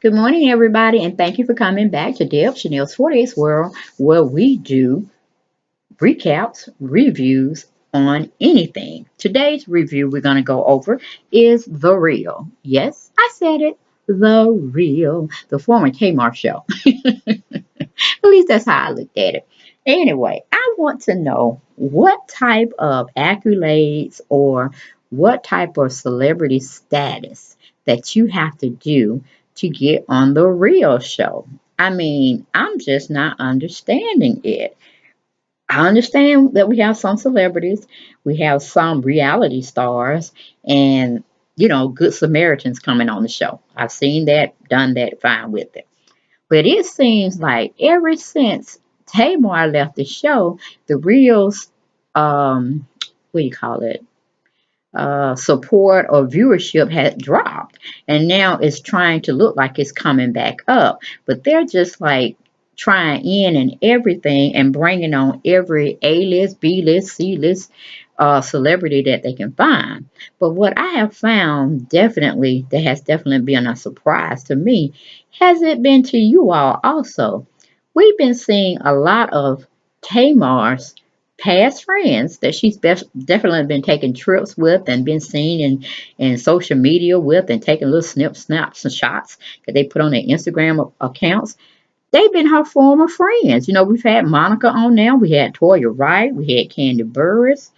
Good morning, everybody, and thank you for coming back to Deb Chanel's 48th World, where we do recaps, reviews on anything. Today's review we're going to go over is The Real. Yes, I said it. The Real, the former Kmart show. At least that's how I looked at it. Anyway, I want to know what type of accolades or what type of celebrity status that you have to do to get on the real show. I mean, I'm just not understanding it. I understand that we have some celebrities, we have some reality stars, and good Samaritans coming on the show. I've seen that, done that, fine with it. But it seems like ever since Tamar left the show, the real, what do you call it, support or viewership had dropped. And now it's trying to look like it's coming back up. But they're just like trying in and everything and bringing on every A-list, B-list, C-list celebrity that they can find. But what I have found definitely, that has definitely been a surprise to me, has it been to you all also? We've been seeing a lot of Tamar's past friends that she's definitely been taking trips with and been seen in social media with and taking little snaps and shots that they put on their Instagram accounts. They've been her former friends. We've had Monica on now. We had Toya Wright. We had Candy Burris.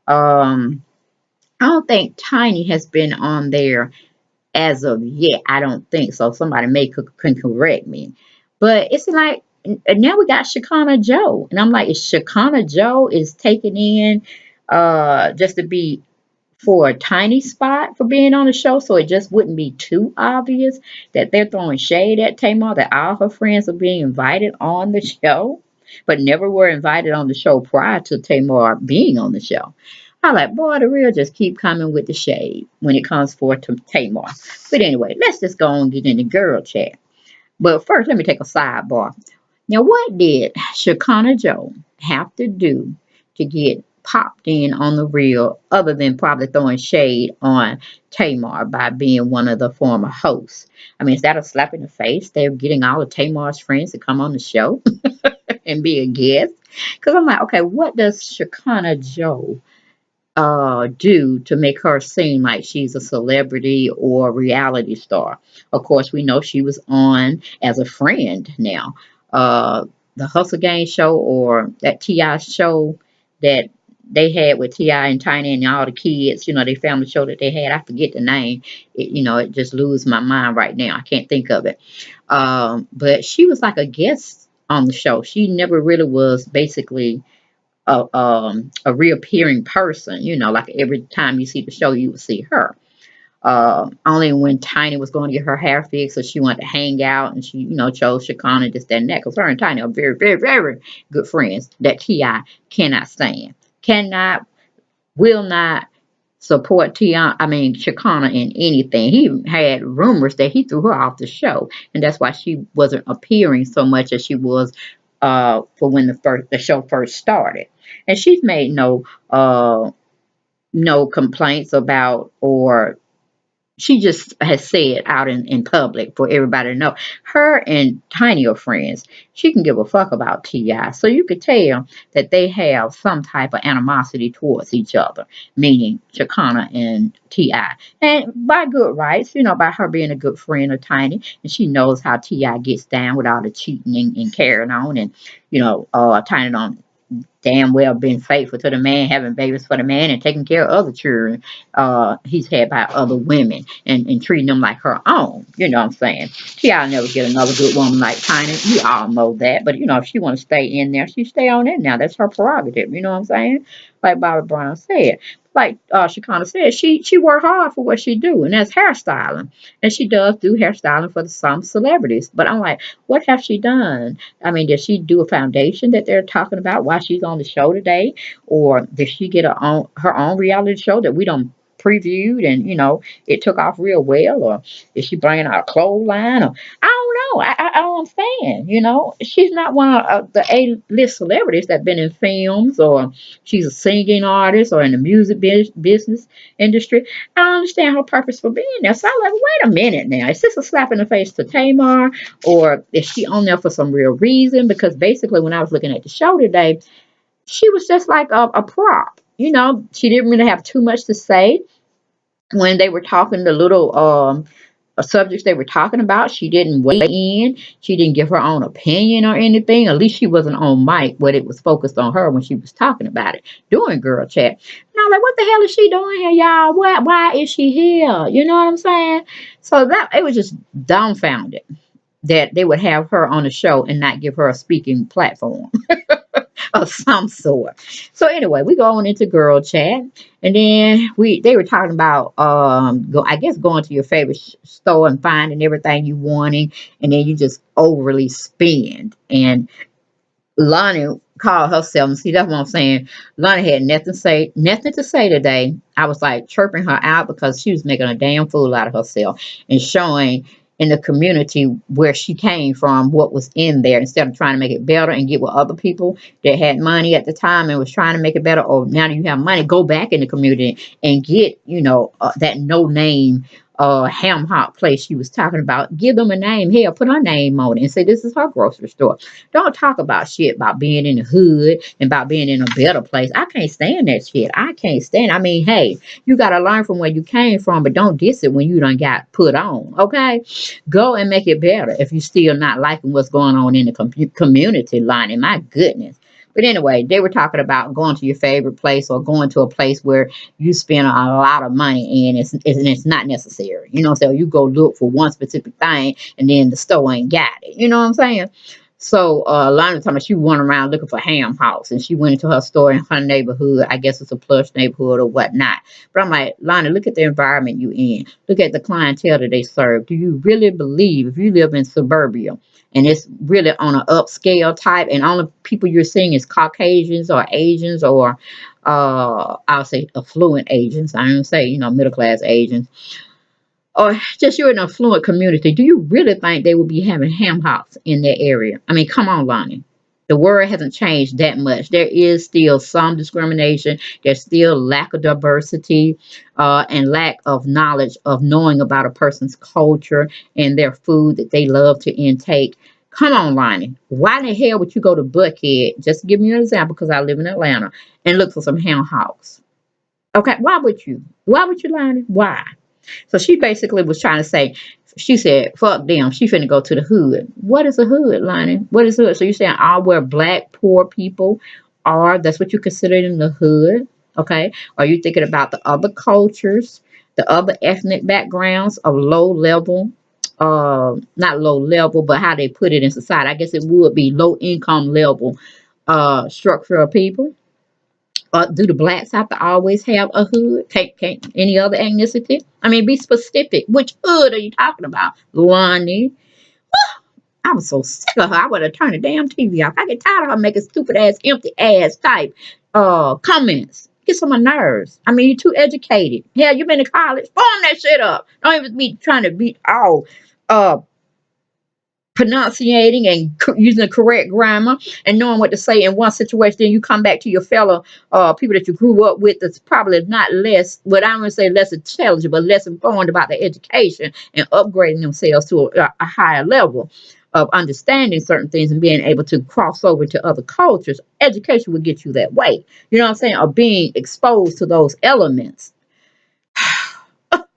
Um, I don't think Tiny has been on there as of yet. I don't think so. Somebody can correct me. But it's like and now we got Shekhani Joe. And I'm like, is Shekhani Joe is taking in just to be for a tiny spot for being on the show, so it just wouldn't be too obvious that they're throwing shade at Tamar, that all her friends are being invited on the show, but never were invited on the show prior to Tamar being on the show. I like, boy, the real just keep coming with the shade when it comes for to Tamar. But anyway, let's just go and get in the girl chat. But first, let me take a sidebar. Now, what did Shekinah Joe have to do to get popped in on the real, other than probably throwing shade on Tamar by being one of the former hosts? I mean, is that a slap in the face? They're getting all of Tamar's friends to come on the show and be a guest. Because I'm like, okay, what does Shekinah Joe do to make her seem like she's a celebrity or reality star? Of course, we know she was on as a friend now. Uh, the Hustle Gang show or that T.I. show that they had with T.I. and Tiny and all the kids, they family show that they had. I forget the name. It just loses my mind right now. I can't think of it. But she was like a guest on the show. She never really was basically a reappearing person, like every time you see the show, you will see her. Only when Tiny was going to get her hair fixed, so she wanted to hang out, and she, chose Shekinah, this, that, and that, because her and Tiny are very, very, very good friends that T.I. cannot stand. Cannot, will not support Tia, I mean Shekinah in anything. He had rumors that he threw her off the show, and that's why she wasn't appearing so much as she was for when the show first started. And she's made no complaints about, or she just has said out in public for everybody to know. Her and Tiny are friends. She can give a fuck about T.I. So you could tell that they have some type of animosity towards each other, meaning Shekinah and T.I. And by good rights, by her being a good friend of Tiny, and she knows how T.I. gets down with all the cheating and carrying on. And, Tiny don't damn well been faithful to the man, having babies for the man, and taking care of other children he's had by other women, and treating them like her own. You know what I'm saying? She'll never get another good woman like Tiny. We all know that. But, if she want to stay in there, she stay on in now. That's her prerogative. You know what I'm saying? Like Bobby Brown said. Like she kind of said, she worked hard for what she do, and that's hairstyling. And she does do hairstyling for some celebrities. But I'm like, what has she done? I mean, did she do a foundation that they're talking about while she's on the show today? Or did she get her own reality show that we don't previewed and, it took off real well? Or is she bringing out a clothesline? Or I don't know. I don't I'm saying. You know, she's not one of the A-list celebrities that been in films, or she's a singing artist or in the music business industry. I don't understand her purpose for being there. So I'm like, wait a minute now. Is this a slap in the face to Tamar, or is she on there for some real reason? Because basically, when I was looking at the show today, she was just like a prop. You know, she didn't really have too much to say when they were talking the little subjects they were talking about. She didn't weigh in. She didn't give her own opinion or anything. At least she wasn't on mic, but it was focused on her when she was talking about it during girl chat. And I was like, what the hell is she doing here, y'all? Why is she here? You know what I'm saying? So that it was just dumbfounded that they would have her on the show and not give her a speaking platform of some sort. So anyway, we go on into girl chat, and then they were talking about I guess going to your favorite store and finding everything you wanting, and then you just overly spend. And Lonnie called herself, and see that's what I'm saying. Lonnie had nothing to say today. I was like chirping her out because she was making a damn fool out of herself and showing in the community where she came from, what was in there, instead of trying to make it better and get with other people that had money at the time and was trying to make it better. Or now that you have money, go back in the community and get, that no name ham hock place she was talking about. Give them a name. Hell, put her name on it and say this is her grocery store. Don't talk about shit about being in the hood and about being in a better place. I can't stand that shit. I can't stand. I mean, hey, you gotta learn from where you came from, but don't diss it when you done got put on. Okay, go and make it better if you still not liking what's going on in the community line. And my goodness. But anyway, they were talking about going to your favorite place or going to a place where you spend a lot of money and it's not necessary. You know what I'm saying? You go look for one specific thing and then the store ain't got it. You know what I'm saying? So Lana was talking about she went around looking for ham house, and she went into her store in her neighborhood. I guess it's a plush neighborhood or whatnot. But I'm like, Lana, look at the environment you in. Look at the clientele that they serve. Do you really believe if you live in suburbia and it's really on an upscale type, and only people you're seeing is Caucasians or Asians or I'll say affluent Asians. I don't say, middle class Asians, or just you're in an affluent community, do you really think they will be having ham hocks in that area? I mean, come on, Lonnie. The world hasn't changed that much. There is still some discrimination. There's still lack of diversity and lack of knowledge of knowing about a person's culture and their food that they love to intake. Come on, Lonnie. Why the hell would you go to Buckhead, just to give me an example, because I live in Atlanta, and look for some ham hocks? Okay, why would you? Why would you, Lonnie? Why? So she basically was trying to say, she said, fuck them. She finna go to the hood. What is a hood, Lonnie? What is hood? So you're saying all where black poor people are, that's what you consider in the hood? Okay. Are you thinking about the other cultures, the other ethnic backgrounds of low level, not low level, but how they put it in society? I guess it would be low income level structure of people. Do the blacks have to always have a hood? Can't any other ethnicity? I mean, be specific. Which hood are you talking about, Lonnie? I was so sick of her. I would have turned the damn TV off. I get tired of her making stupid ass, empty ass type comments. Gets on my nerves. I mean, you're too educated. Yeah, you been to college. Form that shit up. Don't even be trying to be all pronunciating and using the correct grammar and knowing what to say in one situation. Then you come back to your fellow people that you grew up with that's probably not less, what I would say less intelligent, but less informed about their education and upgrading themselves to a higher level of understanding certain things and being able to cross over to other cultures. Education will get you that way. You know what I'm saying? Or being exposed to those elements.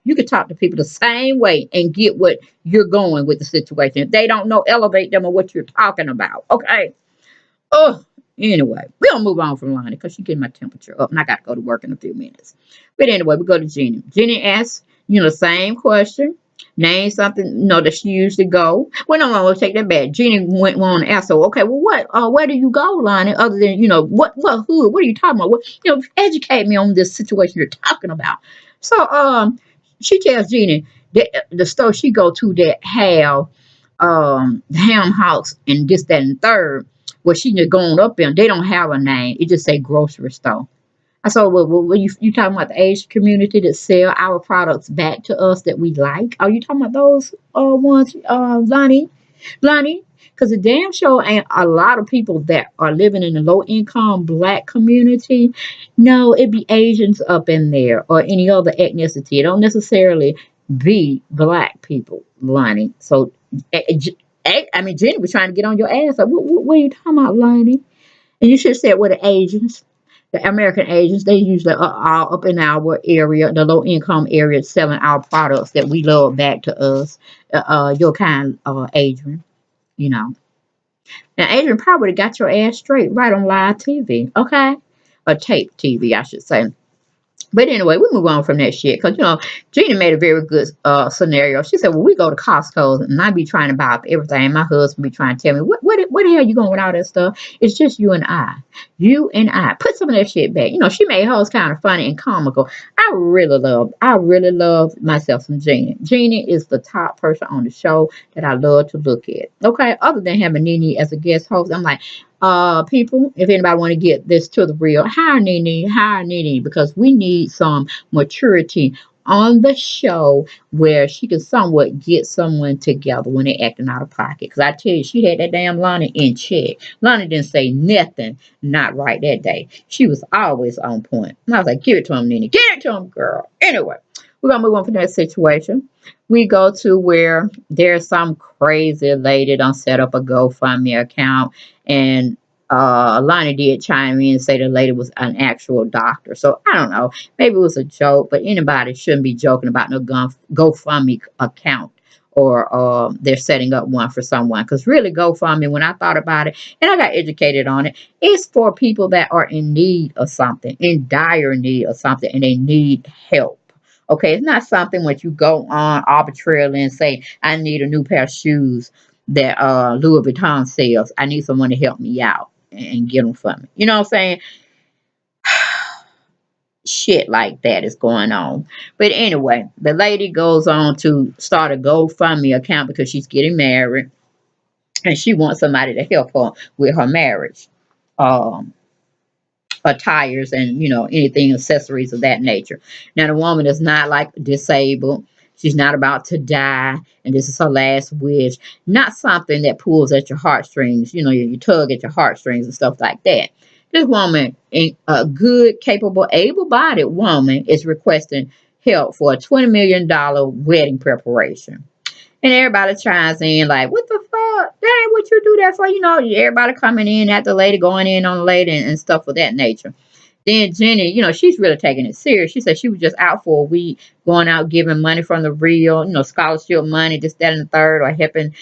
You can talk to people the same way and get what you're going with the situation. If they don't know, elevate them on what you're talking about. Okay. Oh, anyway, we'll move on from Lonnie because she's getting my temperature up and I got to go to work in a few minutes. But anyway, we go to Jenny. Jenny asks, the same question. Name something, that she usually go. Well, no, we'll take that back. Jenny went on and asked her, okay, well, where do you go, Lonnie, other than, what hood? What are you talking about? Educate me on this situation you're talking about. So, she tells Jeannie that the store she go to that have ham house and this, that, and third, where she just going up in, they don't have a name. It just say grocery store. I said, well you talking about the Asian community that sell our products back to us that we like? Are you talking about those ones, Lonnie? Lonnie, Because the damn show ain't a lot of people that are living in the low income black community. No, it be Asians up in there or any other ethnicity. It don't necessarily be black people, Lonnie. So, I mean, Jenny was trying to get on your ass. Like, what are you talking about, Lonnie? And you should have said, what the Asians, the American Asians, they usually are all up in our area, the low income area, selling our products that we love back to us. Your kind, Adrian, you know. Now, Adrian probably would have got your ass straight right on live TV, okay? Or tape TV, I should say. But anyway, we move on from that shit because, Gina made a very good scenario. She said, well, we go to Costco and I be trying to buy up everything. My husband be trying to tell me, what the hell you going with all that stuff? It's just you and I. You and I. Put some of that shit back. She made hers kind of funny and comical. I really love myself some Gina. Gina is the top person on the show that I love to look at. Okay? Other than having Nene as a guest host, I'm like, people, if anybody want to get this to the real, hire Nene, because we need some maturity on the show where she can somewhat get someone together when they're acting out of pocket. Because I tell you, she had that damn Lonnie in check. Lonnie didn't say nothing not right that day. She was always on point. And I was like, give it to him, Nene. Give it to him, girl. Anyway, we're going to move on from that situation. We go to where there's some crazy lady done set up a GoFundMe account, and Lonnie did chime in and say the lady was an actual doctor. So I don't know. Maybe it was a joke, but anybody shouldn't be joking about no GoFundMe account, or they're setting up one for someone. Because really, GoFundMe, when I thought about it and I got educated on it, it's for people that are in need of something, in dire need of something, and they need help. Okay, it's not something when you go on arbitrarily and say, I need a new pair of shoes that Louis Vuitton sells. I need someone to help me out and get them for me. You know what I'm saying? Shit like that is going on. But anyway, the lady goes on to start a GoFundMe account because she's getting married and she wants somebody to help her with her marriage. Um, Attires and anything accessories of that nature. Now the woman is not like disabled. She's not about to die, and this is her last wish. Not something that pulls at your heartstrings. You tug at your heartstrings and stuff like that. This woman, a good, capable, able-bodied woman, is requesting help for a $20 million wedding preparation. And everybody chimes in like, what the fuck? That ain't what you do that for. Everybody coming in at the lady, going in on the lady and stuff of that nature. Then Jenny, she's really taking it serious. She said she was just out for a week, going out giving money from the real, scholarship money, this, that, and the third, or helping,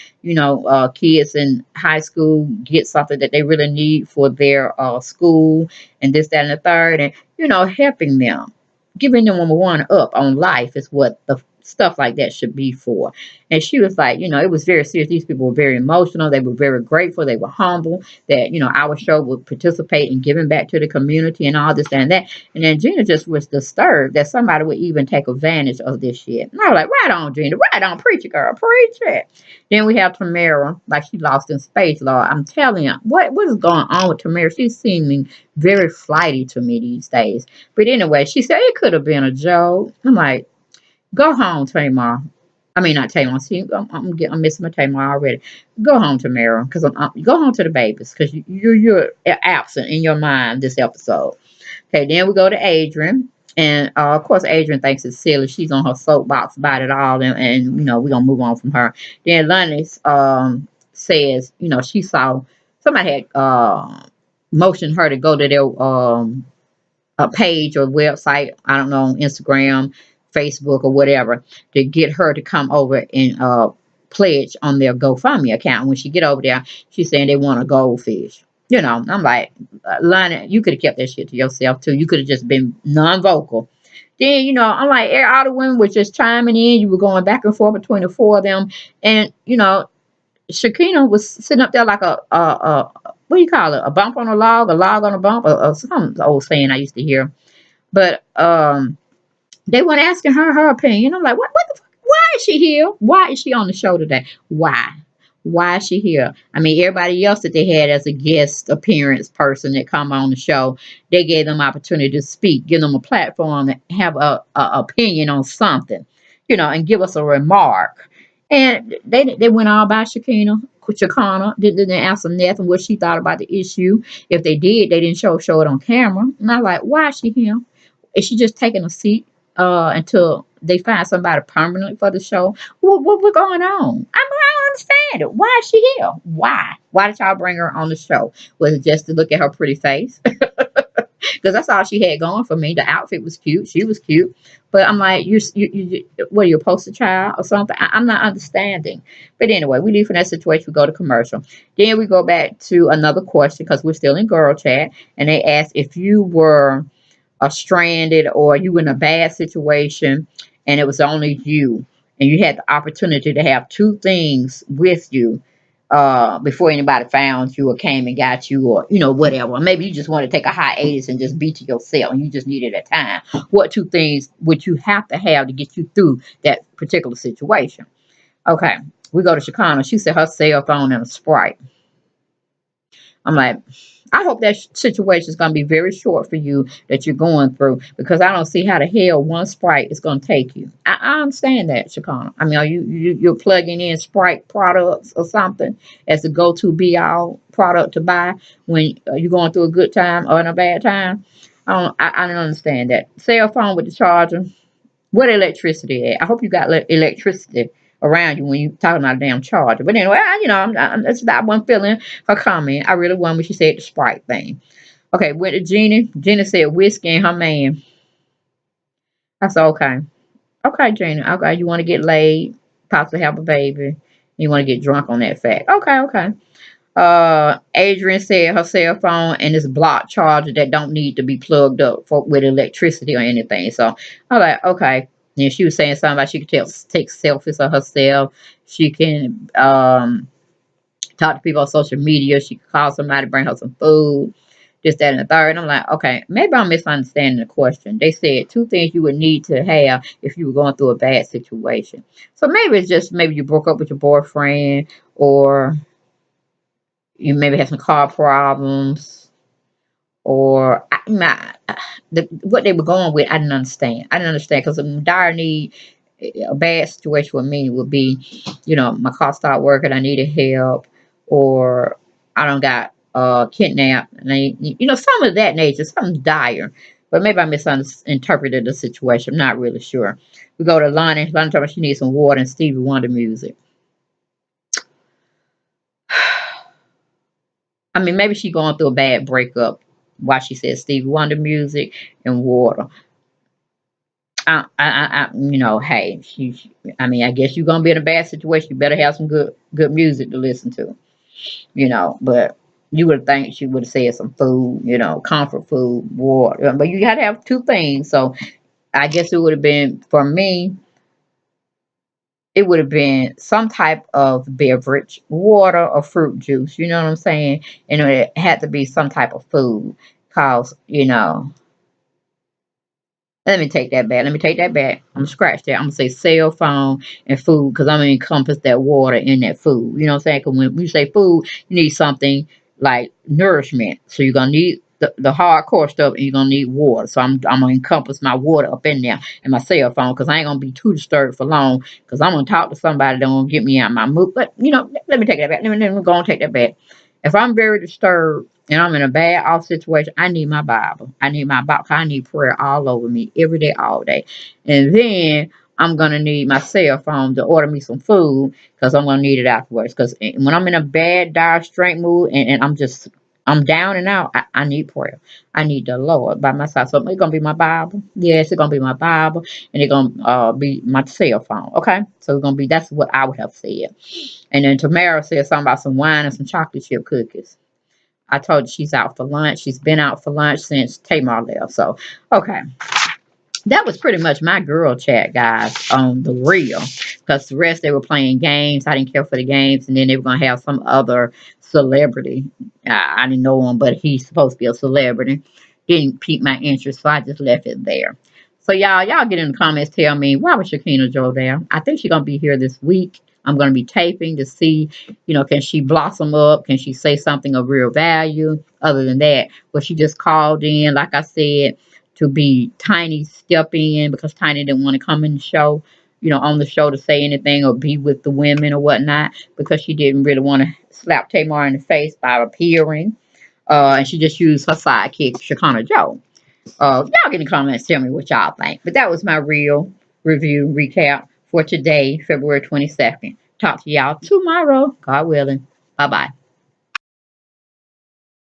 kids in high school get something that they really need for their school, and this, that, and the third, and, helping them. Giving them a one up on life is what the stuff like that should be for. And she was like, it was very serious. These people were very emotional. They were very grateful. They were humble that, our show would participate in giving back to the community and all this and that. And then Gina just was disturbed that somebody would even take advantage of this shit. And I was like, right on, Gina. Right on. Preach it, girl. Preach it. Then we have Tamara, like she lost in space, Lord. I'm telling you, what is going on with Tamara? She's seeming very flighty to me these days. But anyway, she said it could have been a joke. I'm like, go home, Tamar. I mean, not Tamar. See, I'm missing my Tamar already. Go home, Tamara, because go home to the babies, because you're absent in your mind this episode. Okay, then we go to Adrian, and of course, Adrian thinks it's silly. She's on her soapbox about it all, and we're gonna move on from her. Then Lonnie says, she saw somebody had motioned her to go to their a page or website, I don't know, Instagram, Facebook, or whatever, to get her to come over and pledge on their GoFundMe account. When she get over there, she's saying they want a goldfish. I'm like, Lonnie, you could have kept that shit to yourself too. You could have just been non-vocal. Then, I'm like, all the women were just chiming in. You were going back and forth between the four of them. And, Shekhani was sitting up there like a what do you call it? A bump on a log on a bump, or some old saying I used to hear. But they weren't asking her opinion. I'm like, what the fuck? Why is she here? Why is she on the show today? Why? Why is she here? I mean, everybody else that they had as a guest appearance person that come on the show, they gave them opportunity to speak, give them a platform to have a opinion on something, and give us a remark. And they went all by Shekhani. Shekhani didn't answer nothing what she thought about the issue. If they did, they didn't show it on camera. And I'm like, why is she here? Is she just taking a seat until they find somebody permanent for the show? What going on? I don't understand it. Why is she here? Why? Why did y'all bring her on the show? Was it just to look at her pretty face? Because that's all she had going for me. The outfit was cute. She was cute. But I'm like, what are you, a poster child or something? I'm not understanding. But anyway, we leave from that situation. We go to commercial. Then we go back to another question because we're still in girl chat. And they asked if you were stranded or you in a bad situation and it was only you and you had the opportunity to have two things with you before anybody found you or came and got you or whatever, maybe you just want to take a hiatus and just be to yourself and you just needed a time, what two things would you have to have to get you through that particular situation? Okay, we go to Shekhani. She said her cell phone and a Sprite. I'm like, I hope that situation is going to be very short for you that you're going through because I don't see how the hell one Sprite is going to take you. I understand that, Shekhani. I mean, are you're plugging in Sprite products or something as the go-to be-all product to buy when you're going through a good time or in a bad time? I don't understand that. Cell phone with the charger. What electricity at? I hope you got electricity around you when you talking about a damn charger. But anyway, that's that one feeling her comment. I really won when she said the Sprite thing. Okay, went to Jeannie. Jeannie said whiskey and her man. I said, okay. Okay, Jeannie. Okay, you want to get laid, possibly have a baby. You want to get drunk on that fact. Okay, okay. Adrian said her cell phone and this block charger that don't need to be plugged up with electricity or anything. So I was like, okay. And she was saying something about she could take selfies of herself. She can talk to people on social media. She could call somebody, bring her some food, this, that, and the third. And I'm like, okay, maybe I'm misunderstanding the question. They said two things you would need to have if you were going through a bad situation. So maybe it's just maybe you broke up with your boyfriend or you maybe have some car problems, or what they were going with. I didn't understand. Because a dire need, a bad situation with me would be, my car stopped working. I needed help, or I don't got kidnapped, and some of that nature, something dire. But maybe I misinterpreted the situation. I'm not really sure. We go to Lonnie. Lonnie told me she needs some water and Stevie Wonder music. I mean, maybe she's going through a bad breakup. Why she said Stevie Wonder music and water. Hey, I mean, I guess you're gonna be in a bad situation. You better have some good music to listen to. But you would think she would have said some food, comfort food, water. But you got to have two things. So I guess it would have been for me. It would have been some type of beverage, water or fruit juice. You know what I'm saying? And it had to be some type of food. Cause let me take that back. I'm gonna scratch that. I'm gonna say cell phone and food because I'm gonna encompass that water in that food. You know what I'm saying? Because when you say food, you need something like nourishment. So you're gonna need the hardcore stuff and you're gonna need water. So I'm gonna encompass my water up in there and my cell phone because I ain't gonna be too disturbed for long because I'm gonna talk to somebody that gonna get me out of my mood. But let me take that back. Let me go and take that back. If I'm very disturbed and I'm in a bad off situation, I need my Bible. I need my Bible. I need prayer all over me every day, all day. And then I'm going to need my cell phone to order me some food because I'm going to need it afterwards. Because when I'm in a bad, dire, straight mood and I'm down and out, I need prayer. I need the Lord by my side. So it's going to be my Bible. Yes, it's going to be my Bible. And it's going to be my cell phone. Okay? So that's what I would have said. And then Tamara said something about some wine and some chocolate chip cookies. I told you she's out for lunch. She's been out for lunch since Tamar left. So, okay. That was pretty much my girl chat, guys, on the real. Because the rest, they were playing games. I didn't care for the games. And then they were going to have some other celebrity. I didn't know him, but he's supposed to be a celebrity. Didn't pique my interest, so I just left it there. So, y'all get in the comments. Tell me, why was Shekhani Joe there? I think she's going to be here this week. I'm going to be taping to see, can she blossom up? Can she say something of real value? Other than that, well, she just called in, like I said, to be Tiny step in because Tiny didn't want to come in the show. you know, on the show to say anything or be with the women or whatnot, because she didn't really want to slap Tamar in the face by appearing. And she just used her sidekick, Shekhani Joe. Y'all get in the comments, tell me what y'all think. But that was my real review recap for today, February 22nd. Talk to y'all tomorrow, God willing. Bye-bye.